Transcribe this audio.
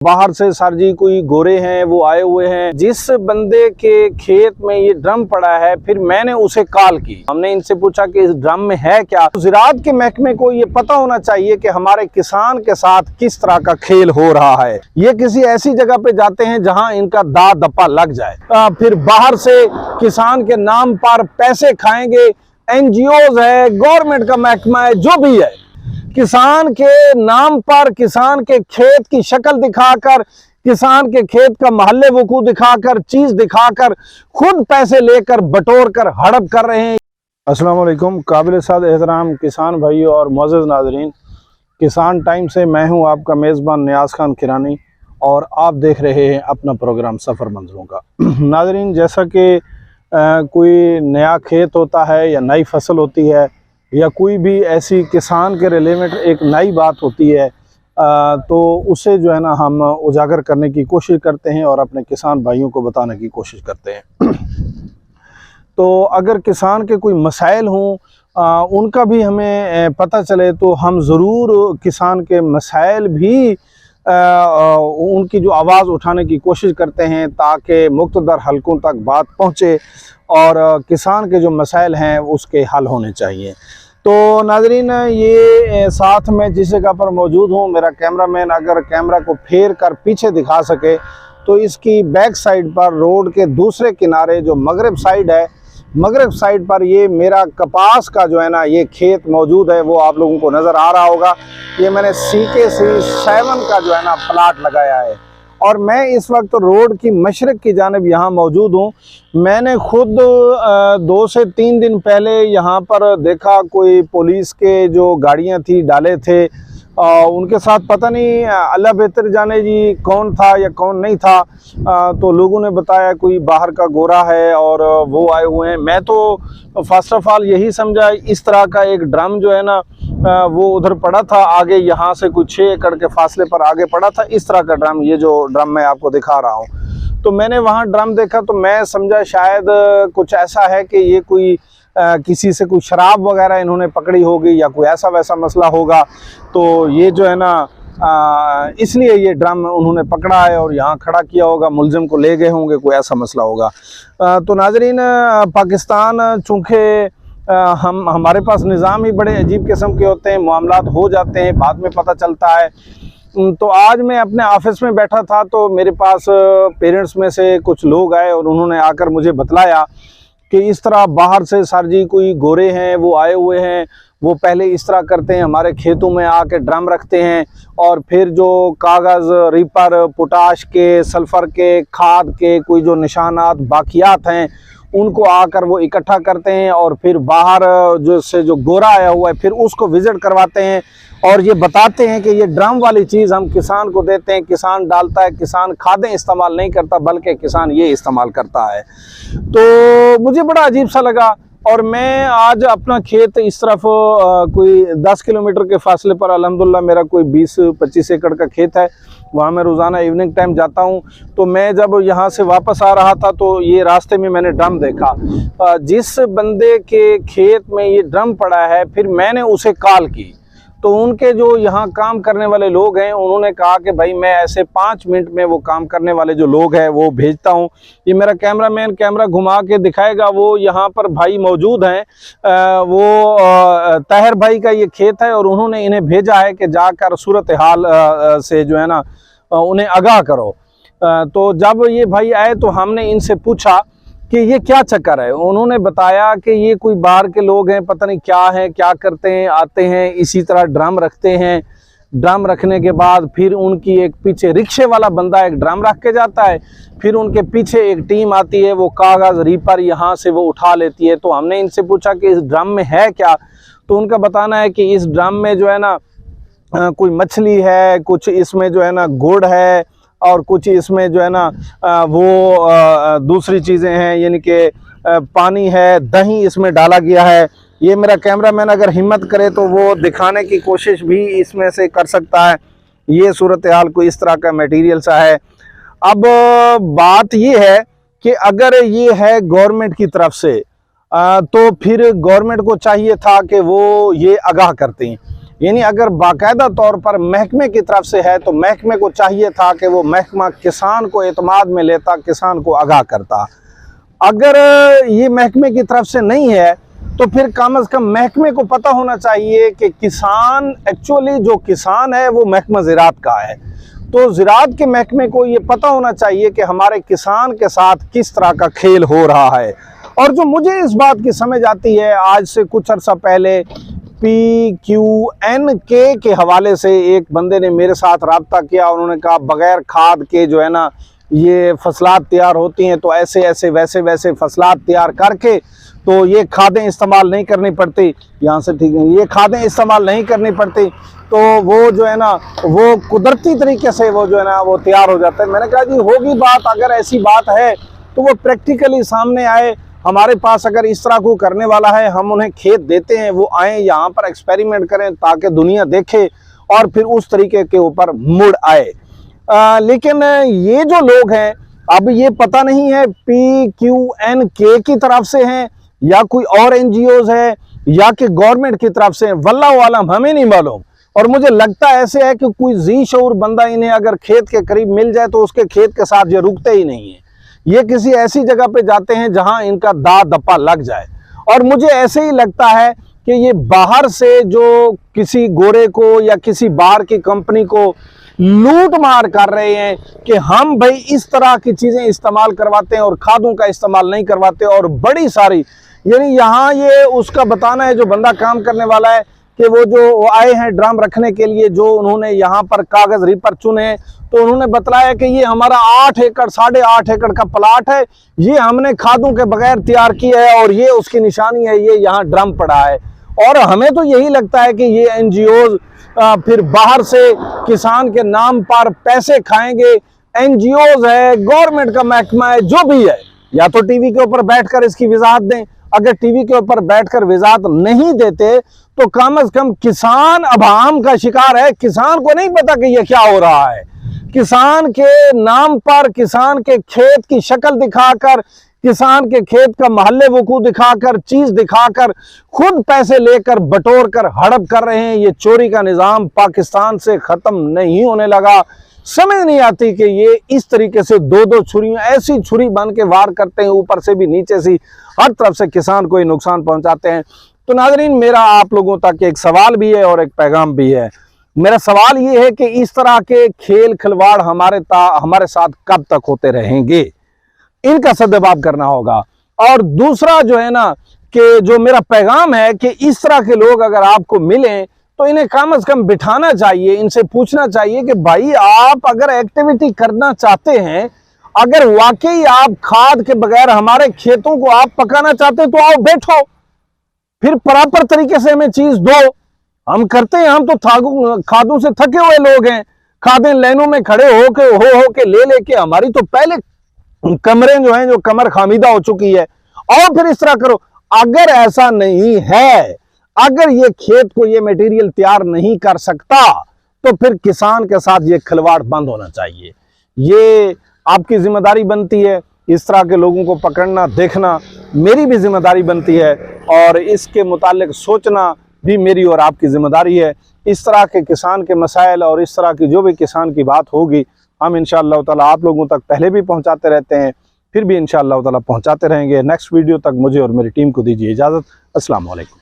बाहर से सर जी कोई गोरे हैं वो आए हुए हैं। जिस बंदे के खेत में ये ड्रम पड़ा है, फिर मैंने उसे कॉल की। हमने इनसे पूछा कि इस ड्रम में है क्या। तो ज़राअत के महकमे को ये पता होना चाहिए कि हमारे किसान के साथ किस तरह का खेल हो रहा है। ये किसी ऐसी जगह पे जाते हैं जहां इनका दांत दप्पा लग जाए। फिर बाहर से किसान के नाम पर पैसे खाएंगे। NGOs है, गवर्नमेंट का महकमा है, जो भी है, किसान के नाम पर किसान के खेत की शक्ल दिखाकर, किसान के खेत का महल्ले वकू दिखाकर, चीज दिखाकर खुद पैसे लेकर बटोर कर हड़प कर रहे हैं। अस्सलाम वालेकुम काबिल साद एहतराम किसान भाइयों और मुअज़्ज़ज़ नाज़रीन, किसान टाइम से मैं हूं आपका मेज़बान नियाज़ खान किरानी और आप देख रहे हैं अपना प्रोग्राम सफ़र मंज़रों का। नाज़रीन, जैसा कि कोई नया खेत होता है या नई फसल होती है या कोई भी ऐसी किसान के रिलेटेड एक नई बात होती है, तो उसे जो है ना हम उजागर करने की कोशिश करते हैं और अपने किसान भाइयों को बताने की कोशिश करते हैं। तो अगर किसान के कोई मसाइल हों, उनका भी हमें पता चले तो हम ज़रूर किसान के मसाइल भी उनकी जो आवाज़ उठाने की कोशिश करते हैं ताकि मुख्तदर हलकों तक बात पहुँचे और किसान के जो मसाइल हैं उसके हल होने चाहिए। तो नाज़रीन, ये साथ में जिस जगह पर मौजूद हूँ, मेरा कैमरामैन अगर कैमरा को फेर कर पीछे दिखा सके तो इसकी बैक साइड पर रोड के दूसरे किनारे जो मगरिब साइड है, मगरिब साइड पर ये मेरा कपास का जो है ना ये खेत मौजूद है, वो आप लोगों को नज़र आ रहा होगा। ये मैंने CK7 का जो है ना प्लाट लगाया है और मैं इस वक्त रोड की मशरक़ की जानिब यहाँ मौजूद हूँ। मैंने खुद 2 से 3 दिन पहले यहाँ पर देखा कोई पुलिस के जो गाड़ियाँ थी, डाले थे, उनके साथ पता नहीं अल्लाह बेहतर जाने जी कौन था या कौन नहीं था। तो लोगों ने बताया कोई बाहर का गोरा है और वो आए हुए हैं। मैं तो फर्स्ट ऑफ ऑल यही समझा, इस तरह का एक ड्रम जो है ना वो उधर पड़ा था, आगे यहाँ से कुछ 6 एकड़ के फासले पर आगे पड़ा था, इस तरह का ड्रम, ये जो ड्रम मैं आपको दिखा रहा हूँ। तो मैंने वहाँ ड्रम देखा तो मैं समझा शायद कुछ ऐसा है कि ये कोई किसी से कोई शराब वगैरह इन्होंने पकड़ी होगी या कोई ऐसा वैसा मसला होगा, तो ये जो है ना इसलिए ये ड्रम उन्होंने पकड़ा है और यहाँ खड़ा किया होगा, मुलजिम को ले गए होंगे, कोई ऐसा मसला होगा। तो नाज़रीन, पाकिस्तान चूँकि हमारे पास निज़ाम ही बड़े अजीब किस्म के होते हैं, मामलात हो जाते हैं, बाद में पता चलता है। तो आज मैं अपने ऑफिस में बैठा था तो मेरे पास पेरेंट्स में से कुछ लोग आए और उन्होंने आकर मुझे बतलाया कि इस तरह बाहर से सर जी कोई गोरे हैं वो आए हुए हैं, वो पहले इस तरह करते हैं, हमारे खेतों में आके ड्रम रखते हैं और फिर जो कागज़, रीपर, पोटाश के, सल्फ़र के, खाद के कोई जो निशानात बाकियात हैं उनको आकर वो इकट्ठा करते हैं और फिर बाहर जो गोरा आया हुआ है फिर उसको विज़िट करवाते हैं और ये बताते हैं कि ये ड्रम वाली चीज़ हम किसान को देते हैं, किसान डालता है, किसान खादें इस्तेमाल नहीं करता बल्कि किसान ये इस्तेमाल करता है। तो मुझे बड़ा अजीब सा लगा और मैं आज अपना खेत इस तरफ कोई 10 किलोमीटर के फासले पर अल्हम्दुलिल्लाह मेरा कोई 20-25 एकड़ का खेत है, वहाँ मैं रोज़ाना इवनिंग टाइम जाता हूँ। तो मैं जब यहाँ से वापस आ रहा था तो ये रास्ते में मैंने ड्रम देखा। जिस बंदे के खेत में ये ड्रम पड़ा है, फिर मैंने उसे कॉल की तो उनके जो यहाँ काम करने वाले लोग हैं उन्होंने कहा कि भाई मैं ऐसे 5 मिनट में वो काम करने वाले जो लोग हैं वो भेजता हूँ। ये मेरा कैमरामैन कैमरा घुमा के दिखाएगा, वो यहाँ पर भाई मौजूद हैं, वो ताहिर भाई का ये खेत है और उन्होंने इन्हें भेजा है कि जाकर सूरत हाल से जो है ना उन्हें आगाह करो। तो जब ये भाई आए तो हमने इनसे पूछा कि ये क्या चक्कर है। उन्होंने बताया कि ये कोई बाहर के लोग हैं, पता नहीं क्या है, क्या करते हैं, आते हैं इसी तरह ड्रम रखते हैं, ड्रम रखने के बाद फिर उनकी एक पीछे रिक्शे वाला बंदा एक ड्रम रख के जाता है, फिर उनके पीछे एक टीम आती है, वो कागज़, रीपर यहाँ से वो उठा लेती है। तो हमने इनसे पूछा कि इस ड्रम में है क्या, तो उनका बताना है कि इस ड्रम में जो है ना कोई मछली है, कुछ इसमें जो है ना गुड़ है और कुछ इसमें जो है ना वो दूसरी चीज़ें हैं, यानी कि पानी है, दही इसमें डाला गया है। ये मेरा कैमरामैन अगर हिम्मत करे तो वो दिखाने की कोशिश भी इसमें से कर सकता है। ये सूरत हाल को इस तरह का मटेरियल सा है। अब बात ये है कि अगर ये है गवर्नमेंट की तरफ से तो फिर गवर्नमेंट को चाहिए था कि वो ये आगाह करते हैं। यानी अगर बाकायदा तौर पर महकमे की तरफ से है तो महकमे को चाहिए था कि वो महकमा किसान को एतमाद में लेता, किसान को आगाह करता। अगर ये महकमे की तरफ से नहीं है तो फिर कम से कम महकमे को पता होना चाहिए कि किसान एक्चुअली जो किसान है वो महकमा ज़राअत का है। तो ज़राअत के महकमे को ये पता होना चाहिए कि हमारे किसान के साथ किस तरह का खेल हो रहा है। और जो मुझे इस बात की समझ आती है, आज से कुछ अर्सा पहले PQNK के हवाले से एक बंदे ने मेरे साथ रब्ता किया। उन्होंने कहा बग़ैर खाद के जो है ना ये फसलात तैयार होती हैं, तो ऐसे ऐसे वैसे वैसे फसलात तैयार करके तो ये खादें इस्तेमाल नहीं करनी पड़ती, यहाँ से ठीक है, ये खादें इस्तेमाल नहीं करनी पड़ती, तो वो जो है ना वो कुदरती तरीके से वो जो है ना वो तैयार हो जाता है। मैंने कहा जी होगी बात, अगर ऐसी बात है तो वो प्रैक्टिकली सामने आए। हमारे पास अगर इस तरह को करने वाला है, हम उन्हें खेत देते हैं, वो आए यहाँ पर एक्सपेरिमेंट करें ताकि दुनिया देखे और फिर उस तरीके के ऊपर मुड़ आए। लेकिन ये जो लोग हैं, अब ये पता नहीं है PQNK की तरफ से हैं या कोई और NGOs है या कि गवर्नमेंट की तरफ से, वल्लाहु आलम, हमें नहीं मालूम। और मुझे लगता ऐसे है कि कोई जी शऊर बंदा इन्हें अगर खेत के करीब मिल जाए तो उसके खेत के साथ ये रुकते ही नहीं है, ये किसी ऐसी जगह पे जाते हैं जहां इनका दा दप्पा लग जाए। और मुझे ऐसे ही लगता है कि ये बाहर से जो किसी गोरे को या किसी बाहर की कंपनी को लूट मार कर रहे हैं कि हम भाई इस तरह की चीज़ें इस्तेमाल करवाते हैं और खादों का इस्तेमाल नहीं करवाते, और बड़ी सारी, यानी यहाँ ये उसका बताना है जो बंदा काम करने वाला है कि वो जो आए हैं ड्रम रखने के लिए, जो उन्होंने यहाँ पर कागज़ रीपर चुने, तो उन्होंने बतलाया कि ये हमारा 8 एकड़ 8.5 एकड़ का प्लाट है, ये हमने खादों के बगैर तैयार किया है और ये उसकी निशानी है, ये यहाँ ड्रम पड़ा है। और हमें तो यही लगता है कि ये NGOs फिर बाहर से किसान के नाम पर पैसे खाएंगे। NGOs है, गवर्नमेंट का महकमा है, जो भी है, या तो टीवी के ऊपर बैठकर इसकी वजाहत दें। अगर टीवी के ऊपर बैठकर वजाहत नहीं देते तो कम से कम किसान अभाम का शिकार है। किसान को नहीं पता कि ये क्या हो रहा है। किसान के नाम पर, किसान के खेत की शक्ल दिखाकर, किसान के खेत का महल्ले वकू दिखाकर, चीज दिखाकर, खुद पैसे लेकर बटोर कर हड़प कर रहे हैं। ये चोरी का निज़ाम पाकिस्तान से ख़त्म नहीं होने लगा। समझ नहीं आती कि ये इस तरीके से दो दो छुरियां ऐसी छुरी बन के वार करते हैं, ऊपर से भी नीचे से हर तरफ से किसान को ही नुकसान पहुंचाते हैं। तो नाज़रीन, मेरा आप लोगों तक एक सवाल भी है और एक पैगाम भी है। मेरा सवाल ये है कि इस तरह के खेल खिलवाड़ हमारे साथ कब तक होते रहेंगे, इनका सद्जवाब करना होगा। और दूसरा जो है ना कि जो मेरा पैगाम है कि इस तरह के लोग अगर आपको मिलें तो इन्हें कम से कम बिठाना चाहिए, इनसे पूछना चाहिए कि भाई आप अगर एक्टिविटी करना चाहते हैं, अगर वाकई आप खाद के बगैर हमारे खेतों को आप पकाना चाहते तो आओ बैठो, फिर प्रॉपर तरीके से हमें चीज दो। हम करते हैं, हम तो खादों से थके हुए लोग हैं, खादें लाइनों में खड़े हो के ले लेके हमारी तो पहले कमरे जो हैं, जो कमर खामिदा हो चुकी है। और फिर इस तरह करो। अगर ऐसा नहीं है, अगर ये खेत को ये मटेरियल तैयार नहीं कर सकता तो फिर किसान के साथ ये खिलवाड़ बंद होना चाहिए। ये आपकी जिम्मेदारी बनती है, इस तरह के लोगों को पकड़ना, देखना मेरी भी जिम्मेदारी बनती है, और इसके मुतालिक सोचना भी मेरी और आपकी जिम्मेदारी है। इस तरह के किसान के मसाइल और इस तरह की जो भी किसान की बात होगी, हम इंशाअल्लाह ताला आप लोगों तक पहले भी पहुंचाते रहते हैं, फिर भी इंशाअल्लाह ताला पहुंचाते रहेंगे। नेक्स्ट वीडियो तक मुझे और मेरी टीम को दीजिए इजाज़त। अस्सलाम वालेकुम।